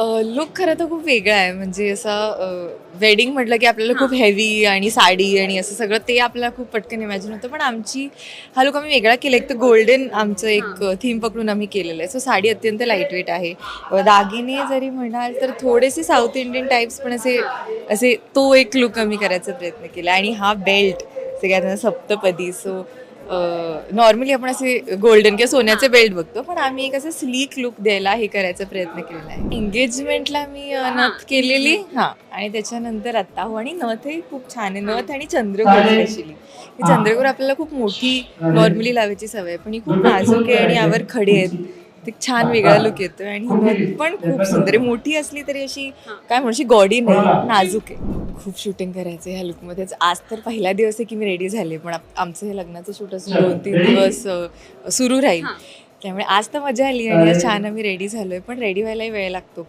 Look खरं तर खूप वेगळा आहे. म्हणजे असा वेडिंग म्हटलं की आपल्याला खूप हेवी आणि साडी आणि असं सगळं ते आपल्याला खूप पटकन इमॅजिन होतं. पण हा लूक आम्ही वेगळा केला. एक तर गोल्डन आमचं एक थीम पकडून आम्ही केलेलं आहे. सो साडी अत्यंत लाईटवेट आहे. दागिने जरी म्हणाल तर थोडेसे साऊथ इंडियन टाईप्स पण असे असे तो एक लूक आम्ही करायचा प्रयत्न केला. आणि हा बेल्ट सगळ्यांना सप्तपदी. सो नॉर्मली आपण असे गोल्डन किंवा सोन्याचे बेल्ट बघतो, पण आम्ही एक असं स्लीक लुक द्यायला हे करायचा प्रयत्न केलेला आहे. एंगेजमेंटला मी नथ केलेली आणि त्याच्यानंतर आता आणि नथ हे खूप छान आहे. नथ आणि चंद्रकोर स्पेशली. ही चंद्रकोर आपल्याला खूप मोठी नॉर्मली लावायची सवय आहे, पण ही खूप नाजूक आहे आणि यावर खडे आहेत. ते छान वेगळा लुक येतोय आणि ही नथ पण खूप सुंदर आहे. मोठी असली तरी अशी काय म्हणू अशी गॉडी नाही, नाजूक आहे. खूप शूटिंग करायचं ह्या लुकमध्येच. आज तर पहिला दिवस आहे की मी रेडी झाले, पण आमचं हे लग्नाचं शूट असून 2-3 दिवस सुरू राहील. त्यामुळे आज तर मजा आली आणि आज छान आम्ही रेडी झालोय, पण रेडी व्हायलाही वेळ लागतो.